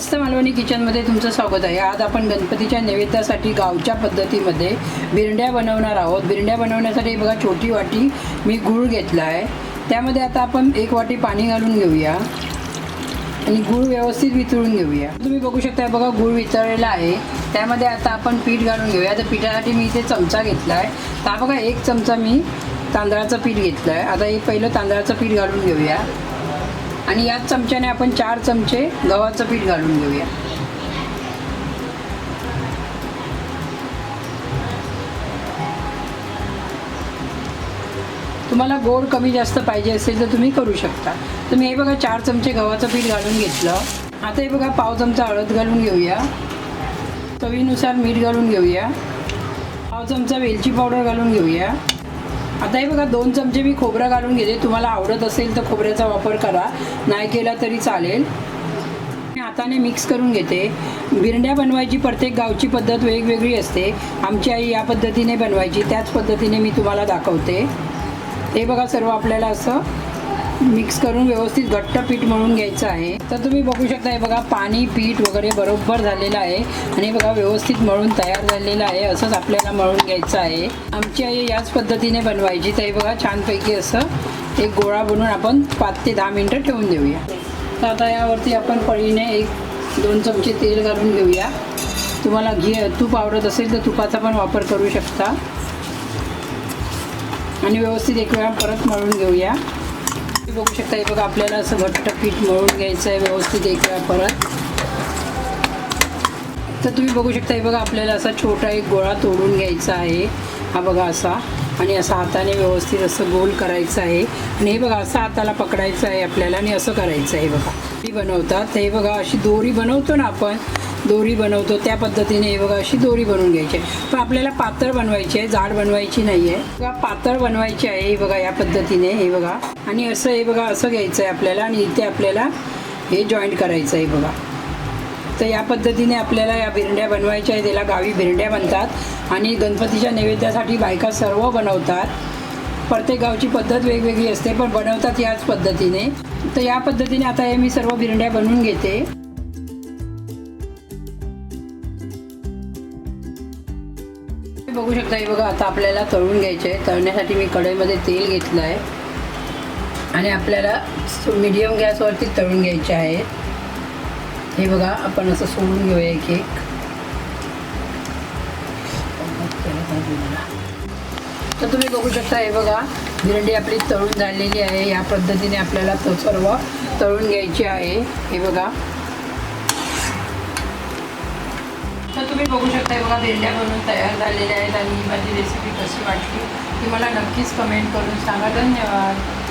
मस्त मालवणी किचनमध्ये तुमचं स्वागत आहे। आज आपण गणपतीच्या नैवेद्यासाठी गावच्या पद्धतीमध्ये बिरड्या बनवणार आहोत। बिरड्या बनवण्यासाठी बघा छोटी वाटी मी गूळ घेतला आहे। त्यामध्ये आता आपण 1 वाटी पाणी घालून घेऊया आणि गूळ व्यवस्थित वितळून घेऊया। तुम्ही बघू शकता बघा गूळ वितळलेला आहे। त्यामध्ये आता आपण पीठ घालून घेऊया। तर पिठासाठी मी इथे चमचा घेतला आहे। तर बघा 1 चमचा मी तांदळाचं पीठ घेतलं आहे। आता हे पहिलं तांदळाचं पीठ घालून घेऊया आणि याच चमच्याने आपण 4 चमचे गव्हाचं पीठ घालून घेऊया। तुम्हाला गोड कमी जास्त पाहिजे असेल तर तुम्ही करू शकता। तुम्ही हे बघा 4 चमचे गव्हाचं पीठ घालून घेतलं। आता हे बघा पाव चमचा हळद घालून घेऊया, चवीनुसार मीठ घालून घेऊया, पाव चमचा वेलची पावडर घालून घेऊया। आता हे बघा 2 चमचे मी खोबरं घालून घेते। तुम्हाला आवडत असेल तर खोबऱ्याचा वापर करा, नाही केला तरी चालेल। हाताने मिक्स करून घेते। बिरड्या बनवायची प्रत्येक गावची पद्धत वेगवेगळी असते। आमची आई या पद्धतीने बनवायची, त्याच पद्धतीने मी तुम्हाला दाखवते। हे बघा सर्व आपल्याला असं मिक्स करून व्यवस्थित घट्ट पीठ मळून घ्यायचं आहे। तर तुम्ही बघू शकता हे बघा पाणी पीठ वगैरे बरोबर झालेलं आहे आणि बघा व्यवस्थित मळून तयार झालेलं आहे। असंच आपल्याला मळून घ्यायचं आहे। आमची आई याच पद्धतीने बनवायची। तर हे बघा छानपैकी असं एक गोळा बनवून आपण 5 ते 10 मिनिटं ठेवून देऊया। तर आता यावरती आपण पळीने 1-2 चमचे तेल घालून घेऊया। तुम्हाला तूप आवडत असेल तर तुपाचा पण वापर करू शकता आणि व्यवस्थित एक वेळा परत मळून घेऊया। तुम्ही बघू शकता हे बघा आपल्याला असं घट्ट पीठ मळून घ्यायचं आहे व्यवस्थित एक वेळा परत। तर तुम्ही बघू शकता हे बघा आपल्याला असा छोटा एक गोळा तोडून घ्यायचा आहे। हा बघा असा आणि असा हाताने व्यवस्थित असं गोल करायचं आहे आणि हे बघा असं हाताला पकडायचं आहे आपल्याला आणि असं करायचं आहे। बघा ती बनवतात हे बघा अशी दोरी बनवतो ना आपण, दोरी बनवतो त्या पद्धतीने हे बघा अशी दोरी बनवून घ्यायची आहे। पण आपल्याला पातळ बनवायची आहे, जाड बनवायची नाही आहे। बघा पातळ बनवायची आहे हे बघा या पद्धतीने हे बघा आणि असं हे बघा असं घ्यायचं आहे आपल्याला आणि इथे आपल्याला हे जॉईंट करायचं आहे बघा। तर या पद्धतीने आपल्याला या बिरड्या बनवायच्या आहे। त्याला गावी बिरड्या बनतात आणि गणपतीच्या नैवेद्यासाठी बायका सर्व बनवतात। प्रत्येक गावची पद्धत वेगवेगळी असते पण बनवतात याच पद्धतीने। तर या पद्धतीने आता हे मी सर्व बिरड्या बनवून घेते। बघू शकता हे बघा आता आपल्याला तळून घ्यायचे आहे। तळण्यासाठी मी कढईमध्ये तेल घेतलं आहे आणि आपल्याला मीडियम गॅसवरती तळून घ्यायचे आहे। हे बघा आपण असं सोडून घेऊया एक एक। तर तुम्ही बघू शकता हे बघा बिरडी आपली तळून झालेली आहे। या पद्धतीने आपल्याला तो सर्व तळून घ्यायची आहे हे बघा। तर तुम्ही बघू शकता हे बघा बिरड्या बनवून तयार झालेल्या आहेत आणि ही माझी रेसिपी कशी वाटली ती मला नक्कीच कमेंट करून सांगा। धन्यवाद।